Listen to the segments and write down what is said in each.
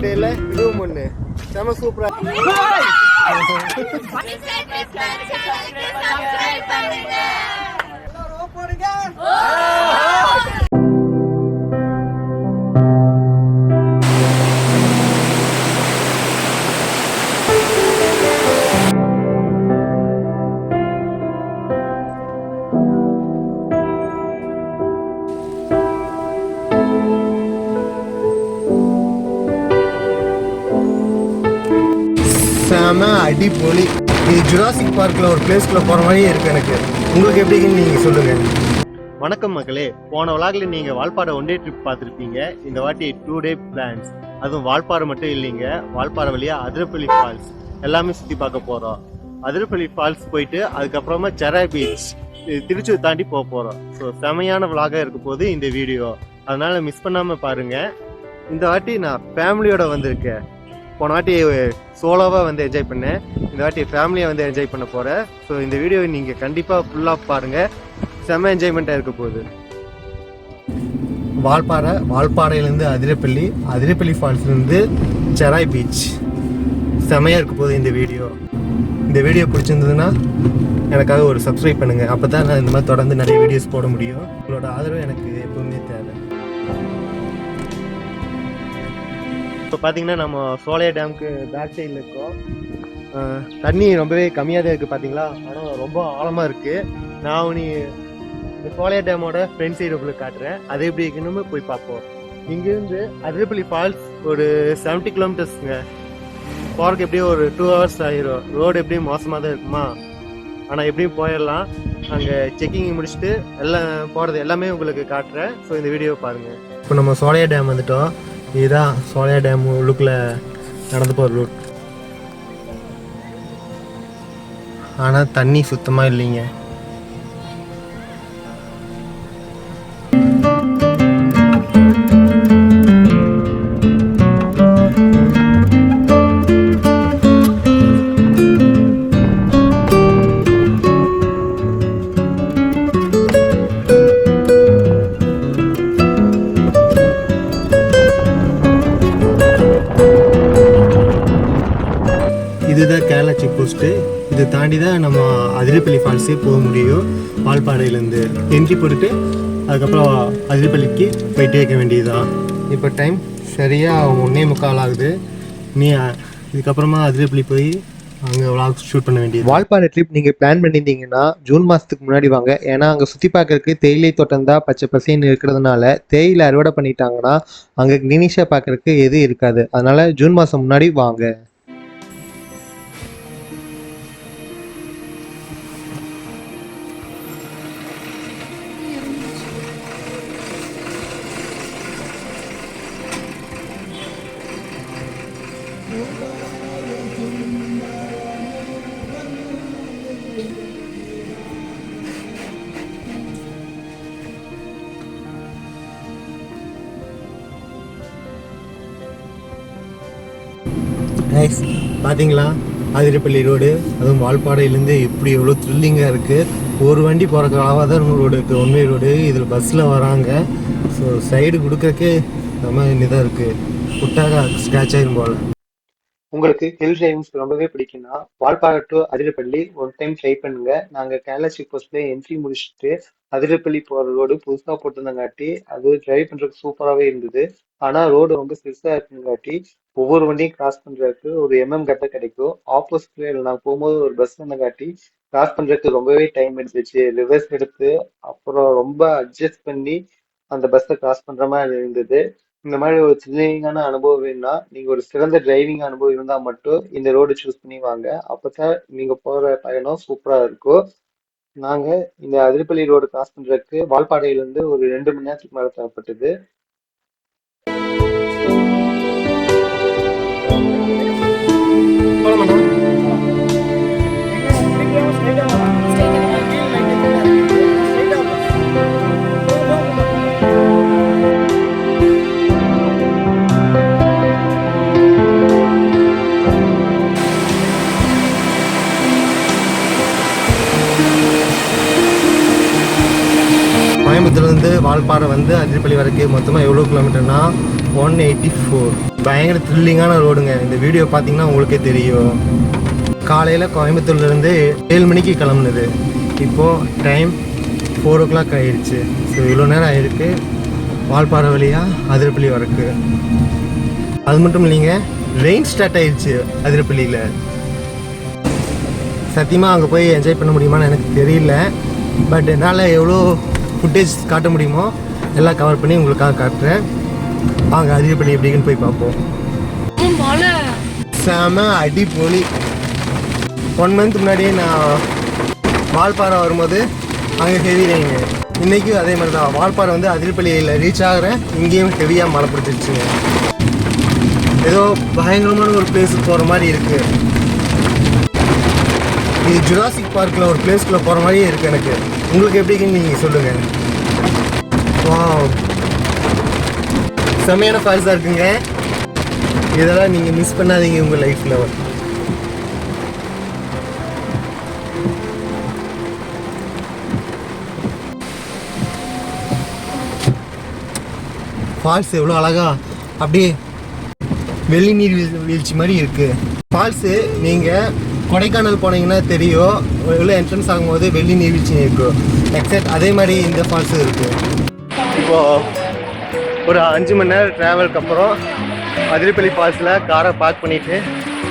டேல இதுவும் ஒண்ணு செம சூப்பரா. செம அடிப்பொலி. இது ஜுராசிக் பார்க்கில் ஒரு பிளேஸ்க்குள்ள போகிற மாதிரியே இருக்கு எனக்கு. உங்களுக்கு எப்படின்னு நீங்கள் சொல்லுங்கள். வணக்கம் மக்களே, போன விளாக்ல நீங்கள் வால்பாறை ஒன் டே ட்ரிப் பார்த்துருப்பீங்க. இந்த வாட்டி 2 டே பிளான்ஸ். அதுவும் வால்பாறை மட்டும் இல்லைங்க, வால்பாறை வழியாக அதிரப்பள்ளி ஃபால்ஸ் எல்லாமே சுற்றி பார்க்க போகிறோம். அதிரப்பள்ளி ஃபால்ஸ் போயிட்டு அதுக்கப்புறமா செராய் பீச் திருச்சூர் தாண்டி போக போகிறோம். ஸோ செமையான விளாகாக இருக்க போது இந்த வீடியோ, அதனால் மிஸ் பண்ணாமல் பாருங்கள். இந்த வாட்டி நான் ஃபேமிலியோட வந்திருக்கேன். போன வாட்டி சோலோவாக வந்து என்ஜாய் பண்ணேன், இந்த வாட்டி ஃபேமிலியை வந்து என்ஜாய் பண்ண போகிறேன். ஸோ இந்த வீடியோவை நீங்கள் கண்டிப்பாக ஃபுல்லாக பாருங்கள், செம்ம என்ஜாய்மெண்ட்டாக இருக்க போகுது. வால்பாறையிலேருந்து அதிரப்பள்ளி ஃபால்ஸ்லேருந்து செராய் பீச் செம்மையாக இருக்க போகுது இந்த வீடியோ. இந்த வீடியோ பிடிச்சிருந்ததுன்னா எனக்காக ஒரு சப்ஸ்கிரைப் பண்ணுங்கள், அப்போ தான் நான் இந்த மாதிரி தொடர்ந்து நிறைய வீடியோஸ் போட முடியும். உங்களோட ஆதரவு எனக்கு எப்பவுமே தேவை. இப்போ பார்த்தீங்கன்னா நம்ம சோலையா டேமுக்கு பேக் சைடில் இருக்கோம். தண்ணி ரொம்பவே கம்மியாக தான் இருக்குது பார்த்தீங்களா, ஆனால் ரொம்ப ஆழமாக இருக்குது. நான் இந்த சோலையா டேமோட ஃப்ரண்ட் சைடு உங்களுக்கு காட்டுறேன், அது எப்படி இருக்குன்னு போய் பார்ப்போம். இங்கேருந்து அதிரப்பள்ளி ஃபால்ஸ் ஒரு 70 கிலோமீட்டர்ஸுங்க. போகிறதுக்கு எப்படியும் ஒரு 2 ஹவர்ஸ் ஆகிரும். ரோடு எப்படியும் மோசமாக தான் இருக்குமா, ஆனால் எப்படியும் போயிடலாம். அங்கே செக்கிங் முடிச்சுட்டு எல்லாம் போகிறது எல்லாமே உங்களுக்கு காட்டுறேன். ஸோ இந்த வீடியோ பாருங்கள். இப்போ நம்ம சோலையா டேம் வந்துட்டோம். இதுதான் சோலையா டேம் உள்ளுக்குள்ள நடந்து போகிற ரூட். ஆனால் தண்ணி சுத்தமாக இல்லைங்க. இதுதான் கேரளா செக் போஸ்ட்டு. இதை தாண்டி தான் நம்ம அதிரப்பள்ளி ஃபால்ஸே போக முடியும். வால்பாறையிலேருந்து என்ட்ரி போட்டுட்டு அதுக்கப்புறம் அதிரப்பள்ளிக்கு போயிட்டே இருக்க வேண்டியதுதான். இப்போ டைம் சரியாக 1:45 ஆகுது. நீ இதுக்கப்புறமா அதிரப்பள்ளி போய் அங்கே விளாக் ஷூட் பண்ண வேண்டியது. வால்பாறை ட்ரிப் நீங்கள் பிளான் பண்ணியிருந்தீங்கன்னா ஜூன் மாதத்துக்கு முன்னாடி வாங்க. ஏன்னா அங்கே சுற்றி பார்க்கறதுக்கு தேயிலை தோட்டம் தான் பச்சை பசேன்னு இருக்கிறதுனால, தேயிலை அறுவடை பண்ணிட்டாங்கன்னா அங்கே கிரீனிஷாக பார்க்கறதுக்கு எதுவும் இருக்காது. அதனால் ஜூன் மாதம் முன்னாடி வாங்க. பார்த்தீங்களா அதிரப்பள்ளி ரோடு, அதுவும் வால்பாறையிலேருந்து எப்படி எவ்வளோ த்ரில்லிங்காக இருக்குது. ஒரு வண்டி போகிறக்கு அளவாக தான் ரோடு இருக்குது, ஒன்வே ரோடு. இதில் பஸ்ஸில் வராங்க. ஸோ சைடு கொடுக்கறக்கே ரொம்ப இதாக இருக்குது, விட்டாக ஸ்க்ராட்ச் ஆகிரும் போல். உங்களுக்கு ஹில் டிரைவிங்ஸ் ரொம்பவே பிடிக்குன்னா வால்பாறை டு அதிரப்பள்ளி ஒரு டைம் ட்ரை பண்ணுங்க. நாங்கள் கேரளா செக் போஸ்ட்ல என்ட்ரி முடிச்சுட்டு அதிரப்பள்ளி போகிற ரோடு புதுசாக போட்டிருந்தங்காட்டி அது டிரைவ் பண்ணுறதுக்கு சூப்பராகவே இருந்தது. ஆனால் ரோடு ரொம்ப பெருசாக இருக்குங்காட்டி ஒவ்வொரு வண்டியும் கிராஸ் பண்ணுறதுக்கு ஒரு கட்ட கிடைக்கும். ஆப்போசிட்ல நாங்கள் போகும்போது ஒரு பஸ் வந்தங்காட்டி கிராஸ் பண்ணுறதுக்கு ரொம்பவே டைம் எடுத்துச்சு. ரிவர்ஸ் எடுத்து அப்புறம் ரொம்ப அட்ஜஸ்ட் பண்ணி அந்த பஸ்ஸை கிராஸ் பண்ணுற மாதிரி இருந்தது. இந்த மாதிரி ஒரு த்ரில்லிங்கான அனுபவம் வேணும்னா நீங்க ஒரு சிறந்த டிரைவிங் அனுபவம் இருந்தா மட்டும் இந்த ரோடு சூஸ் பண்ணி வாங்க. அப்பதான் நீங்க போற பயணம் சூப்பரா இருக்கும். நாங்க இந்த அதிரப்பள்ளி ரோடு கிராஸ் பண்றதுக்கு வால்பாறையில இருந்து ஒரு 2 மணி நேரத்துக்கு மேல தேவைப்பட்டது. கோயம்புத்தூர்லேருந்து வால்பாறை வந்து அதிரப்பள்ளி வரைக்கும் மொத்தமாக எவ்வளோ கிலோமீட்டர்னா 184. பயங்கர த்ரில்லிங்கான ரோடுங்க. இந்த வீடியோ பார்த்தீங்கன்னா உங்களுக்கே தெரியும். காலையில் கோயம்புத்தூர்லேருந்து 7 மணிக்கு கிளம்புனது. இப்போது டைம் 4 o'clock ஆயிடுச்சு. ஸோ இவ்வளோ நேரம் ஆயிருக்கு வால்பாறை வழியாக அதிரப்பள்ளி வரக்கு. அது மட்டும் இல்லைங்க, ரெயின் ஸ்டார்ட் ஆயிடுச்சு அதிரப்பள்ளியில். சத்தியமாக அங்கே போய் என்ஜாய் பண்ண முடியுமான்னு எனக்கு தெரியல. பட் என்னால் எவ்வளோ ஃபுட்டேஜ் காட்ட முடியுமோ எல்லாம் கவர் பண்ணி உங்களுக்காக காட்டுறேன். வாங்க அதிரப்பள்ளி எப்படின்னு போய் பார்ப்போம். செம அடிப்பொலி. 1 month முன்னாடியே நான் வால்பாறை வரும்போது அங்கே ஹெவி ரெயின். இன்றைக்கும் அதே மாதிரி தான். வால்பாறை வந்து அதிரப்பள்ளியில் ரீச் ஆகிறேன், இங்கேயும் ஹெவியாக மழை பிடிச்சிருச்சுங்க. ஏதோ பயங்கரமான ஒரு பிளேஸுக்கு போகிற மாதிரி இருக்குது. இது ஜுராசிக் பார்க்கில் ஒரு பிளேஸ்க்குள்ளே போகிற மாதிரியே இருக்குது எனக்கு. உங்களுக்கு எப்படின்னு நீங்கள் சொல்லுங்கள். வாவ், செமையான ஃபால்ஸாக இருக்குங்க. இதெல்லாம் நீங்கள் மிஸ் பண்ணாதீங்க உங்கள் லைஃப்பில். ஃபால்ஸ் எவ்வளோ அழகா அப்படியே வெள்ளி நீர் வீழ்ச்சி மாதிரி இருக்குது. ஃபால்ஸு நீங்கள் கொடைக்கானல் போனீங்கன்னா தெரியும், எவ்வளோ என்ட்ரன்ஸ் ஆகும்போது வெள்ளி நீர் வீழ்ச்சி இருக்கும். எக்ஸாக்ட் அதே மாதிரி இந்த ஃபால்ஸும் இருக்குது. இப்போது ஒரு 5 மணி நேரம் ட்ராவலுக்கு அப்புறம் அதிரப்பள்ளி ஃபால்ஸில் காரை பார்க் பண்ணிவிட்டு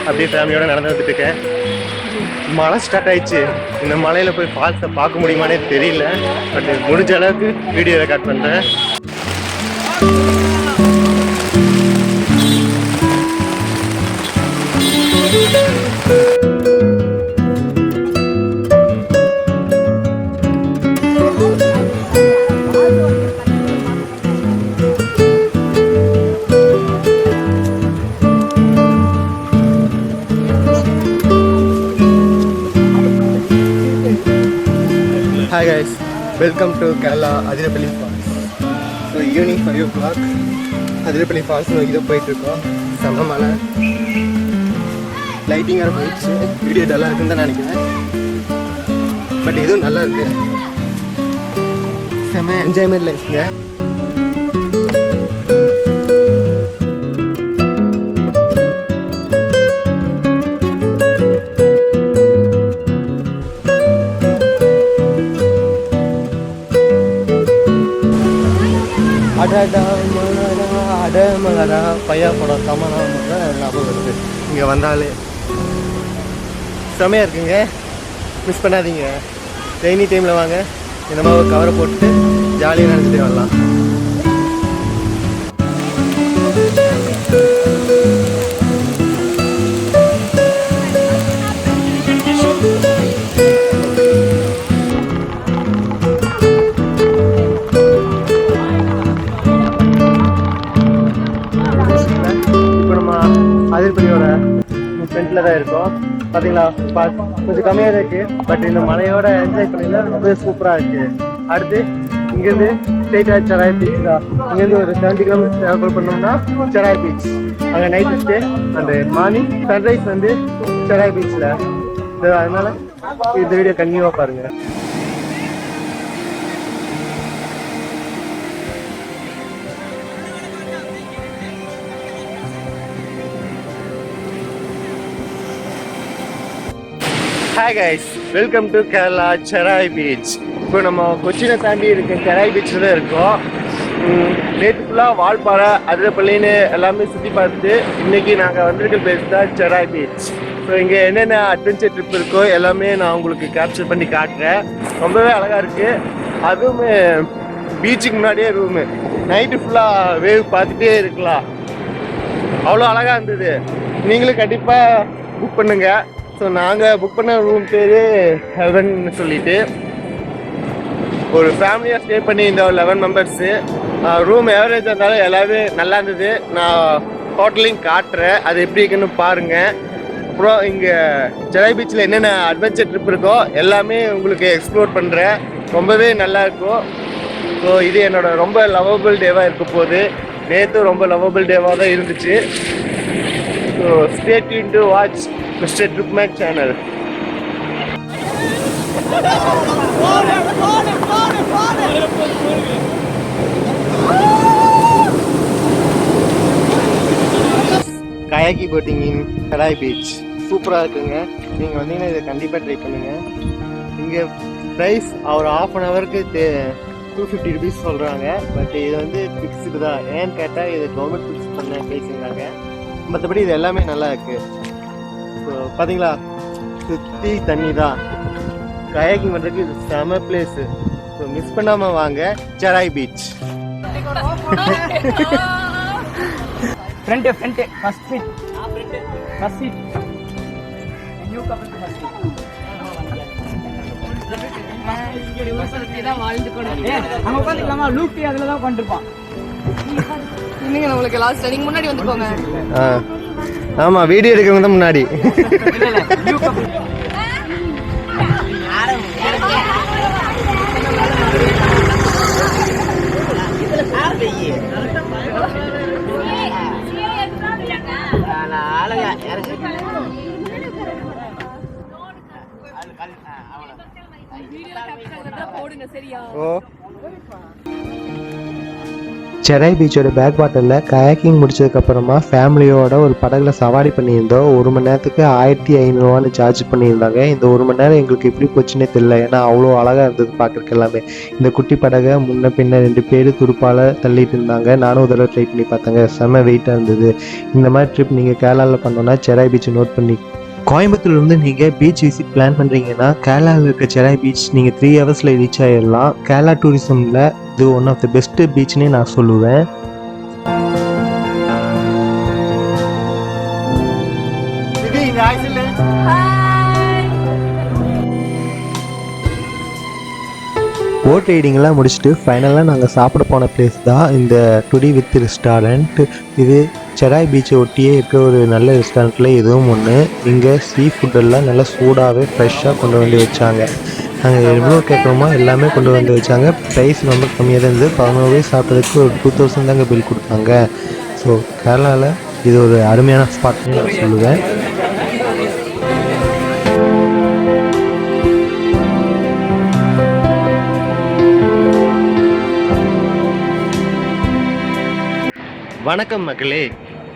அப்படியே ஃபேமிலியோடு நடந்து வந்துட்டு இருக்கேன். மழை ஸ்டார்ட் ஆயிடுச்சு. இந்த மலையில் போய் ஃபால்ஸை பார்க்க முடியுமானே தெரியல. பட் முடிஞ்ச அளவுக்கு வீடியோ ரெக்கார்ட் பண்ணுறேன். Hi guys, welcome to Kerala Athirappilly falls. So evening 5 o'clock Athirappilly falls நோக்கி தான் போயிட்டுருக்கோம். செம்ம மழை, லைட்டிங் வேறு போயிடுச்சு. வீடியோ நல்லா இருக்குன்னு தான் நினைக்கிறேன். பட் இதுவும் நல்லா இருக்கு. செம்ம என்ஜாய்மெண்ட் லைஃப்ங்க. அடமலரா பையா படம் கமனா ஞாபகம் வருது. இங்கே வந்தாலே செமையாக இருக்குங்க. மிஸ் பண்ணாதீங்க. ரெய்னி டைமில் வாங்க, இந்த மாதிரி ஒரு கவரை போட்டு ஜாலியாக நினச்சிட்டே வரலாம். அதிரப்பள்ளியோட ஃப்ரண்ட்டில் தான் இருக்கும். பார்த்தீங்களா, கொஞ்சம் கம்மியாக தான் இருக்குது. பட் இந்த மலையோட என்ஜாய் பண்ணிங்கன்னா ரொம்ப சூப்பராக இருக்குது. அடுத்து இங்கேருந்து ஸ்ட்ரெயிட்டாக செராய் பீச் தான். இங்கேருந்து ஒரு 70 kilometers ட்ராவல் பண்ணோம்னா செராய் பீச். அங்கே நைட்டு ஸ்டே, அந்த மார்னிங் சன்ரைஸ் வந்து செராய் பீச்சில். அதனால இந்த வீடியோ கண்டினியூவாக பாருங்கள். Hi guys, welcome to Kerala Sehrai beach. இப்போ நம்ம கொச்சினை தாண்டி இருக்க செராய் பீச்சில் தான் இருக்கோம். நேற்று ஃபுல்லாக வால்பாறை அதிரப்பள்ளின்னு எல்லாமே சுற்றி பார்த்துட்டு இன்றைக்கி நாங்கள் வந்திருக்க பிளேஸ் தான் செராய் பீச். ஸோ இங்கே என்னென்ன அட்வென்ச்சர் ட்ரிப் இருக்கோ எல்லாமே நான் உங்களுக்கு கேப்சர் பண்ணி காட்டுறேன். ரொம்பவே அழகாக இருக்குது. அதுவும் பீச்சுக்கு முன்னாடியே ரூமு. நைட்டு ஃபுல்லாக வேவ் பார்த்துட்டே இருக்கலாம். அவ்வளோ அழகாக இருந்தது. நீங்களும் கண்டிப்பாக புக் பண்ணுங்கள். ஸோ நாங்கள் புக் பண்ண ரூம் பேர் ஹெவன் சொல்லிட்டு ஒரு ஃபேமிலியாக ஸ்டே பண்ணி இந்த 11 மெம்பர்ஸு. ரூம் எவரேஜ் இருந்தாலும் எல்லாமே நல்லா இருந்தது. நான் ஹோட்டலையும் காட்டுறேன், அது எப்படி இருக்குன்னு பாருங்கள். அப்புறம் இங்கே செராய் பீச்சில் என்னென்ன அட்வென்ச்சர் ட்ரிப் இருக்கோ எல்லாமே உங்களுக்கு எக்ஸ்ப்ளோர் பண்ணுறேன். ரொம்பவே நல்லாயிருக்கும். ஸோ இது என்னோட ரொம்ப லவபிள் டேவாக இருக்க போகுது. நேற்று ரொம்ப லவபிள் டேவாக தான் இருந்துச்சு. So stay tuned to watch Mr. Tripmac channel. கயாக்கி போட்டிங் இன் செராய் பீச் சூப்பராக இருக்குங்க. நீங்கள் வந்தீங்கன்னா இதை கண்டிப்பாக ட்ரை பண்ணுங்கள். இங்கே ப்ரைஸ் ஒரு ½ அன் ஹவருக்கு 250 ருபீஸ் சொல்கிறாங்க. பட் இது வந்து ஃபிக்ஸ்டு தான். ஏன்னு கேட்டால் இது கவர்மெண்ட் ஃபிக்ஸ் பண்ண பேசுகிறாங்க. மற்றபடி இது எல்லாமே நல்லா இருக்குது. ஸோ பார்த்தீங்களா, சுற்றி தண்ணி தான். கயாக்கிங் பண்ணுறதுக்கு இது செம பிளேஸு. ஸோ மிஸ் பண்ணாமல் வாங்க Sehrai beach. Front first seat new couple first seat தான் வாழ்ந்து கொண்டு அங்க உட்கார்ந்துக்கலாமா? லூட்டி அதுல தான் உட்கார்ந்திருப்பான். இன்னங்க உங்களுக்கு லாஸ்ட் நீங்க முன்னாடி வந்து போங்க. ஆமா, வீடியோ எடுக்கிறவங்க தான் முன்னாடி. இல்ல இல்ல நியூ கப்பல் இதுல கார் வெயி செராய் பீச்சோட பேக் வாட்டரில் கயாக்கிங் முடிச்சதுக்கப்புறமா ஃபேமிலியோட ஒரு படகுல சவாரி பண்ணியிருந்தோம். 1 மணி நேரத்துக்கு 1500 சார்ஜ் பண்ணியிருந்தாங்க. இந்த 1 மணி நேரம் எங்களுக்கு எப்படி போச்சுன்னே தெரியல. ஏன்னா அவ்வளோ அழகாக இருந்தது பார்க்குறக்கு எல்லாமே. இந்த குட்டி படகை முன்ன பின்ன 2 பேர் துருப்பால் தள்ளிட்டு இருந்தாங்க. நானும் ஒரு தடவை ட்ரை பண்ணி பார்த்தேங்க. செம்ம வெயிட்டாக இருந்தது. இந்த மாதிரி ட்ரிப் நீங்கள் கேரளாவில் பண்ணோன்னா செராய் பீச்சை நோட் பண்ணி கோயம்புத்தூர்லேருந்து நீங்கள் பீச் விசிட் பிளான் பண்ணுறீங்கன்னா கேரளாவில் இருக்க செராய் பீச் நீங்கள் 3 ஹவர்ஸில் ரீச் ஆகிடலாம். கேரளா டூரிசமில் இது ஒன் ஆஃப் த பெஸ்ட்டு பீச்னே நான் சொல்லுவேன். போட் ரைடிங்கெல்லாம் முடிச்சுட்டு ஃபைனலாக நாங்கள் சாப்பிட போன பிளேஸ் தான் இந்த டுடி வித் ரெஸ்டாரண்ட். இது செராய் பீச்சை ஒட்டியே இருக்க ஒரு நல்ல ரெஸ்டாரண்ட்டில் இதுவும் ஒன்று. இங்கே சீ ஃபுட்டெல்லாம் நல்லா சூடாகவே ஃப்ரெஷ்ஷாக கொண்டு வந்து வச்சாங்க. நாங்கள் எவ்வளோ கேட்குறோமோ எல்லாமே கொண்டு வந்து வச்சாங்க. ப்ரைஸ் ரொம்ப கம்மியாக தான் இருந்தது. 11 ரூபாய் சாப்பிட்றதுக்கு ஒரு 2000 தாங்க பில் கொடுத்தாங்க. ஸோ கேரளாவில் இது ஒரு அருமையான ஸ்பாட்னு நான் சொல்லுவேன். வணக்கம் மக்களே,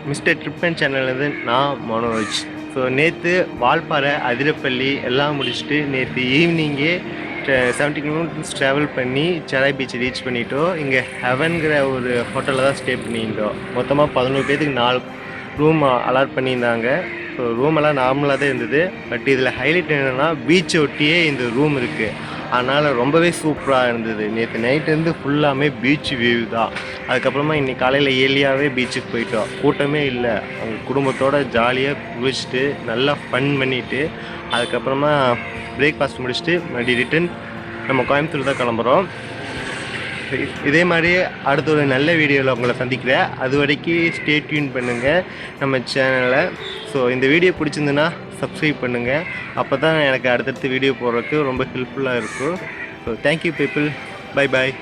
மிஸ்டர் ட்ரிப் அண்ட் சேனல்லேருந்து நான் மனோஜ். ஸோ நேற்று வால்பாறை, அதிரப்பள்ளி எல்லாம் முடிச்சுட்டு நேற்று ஈவினிங்கே 70 கிலோமீட்டர்ஸ் ட்ராவல் பண்ணி செராய் பீச் ரீச் பண்ணிட்டோம். இங்கே ஹெவன்கிற ஒரு ஹோட்டலில் தான் ஸ்டே பண்ணியிருந்தோம். மொத்தமாக 11 பேருக்கு 4 ரூம் அலாட் பண்ணியிருந்தாங்க. ஸோ ரூமெல்லாம் நார்மலாக தான் இருந்தது. பட் இதில் ஹைலைட் என்னென்னா பீச்சை ஒட்டியே இந்த ரூம் இருக்குது. அதனால் ரொம்பவே சூப்பராக இருந்தது. நேற்று நைட்லேருந்து ஃபுல்லாமே பீச் வியூ தான். அதுக்கப்புறமா இன்றைக்கி காலையில் ஏர்லியாகவே பீச்சுக்கு போயிட்டோம். கூட்டமே இல்லை. அவங்க குடும்பத்தோடு ஜாலியாக குளிச்சுட்டு நல்லா ஃபன் பண்ணிவிட்டு அதுக்கப்புறமா பிரேக்ஃபாஸ்ட் முடிச்சுட்டு மறுபடியும் ரிட்டன் நம்ம கோயம்புத்தூர் தான் கிளம்புறோம். இதே மாதிரி அடுத்த ஒரு நல்ல வீடியோவில் உங்களை சந்திக்கிறேன். அது வரைக்கும் ஸ்டே டியூன் பண்ணுங்கள் நம்ம சேனலை. ஸோ இந்த வீடியோ பிடிச்சிருந்துன்னா சப்ஸ்கிரைப் பண்ணுங்கள். அப்போ தான் எனக்கு அடுத்தடுத்து வீடியோ போடுறதுக்கு ரொம்ப ஹெல்ப்ஃபுல்லாக இருக்கும். So thank you people. Bye bye.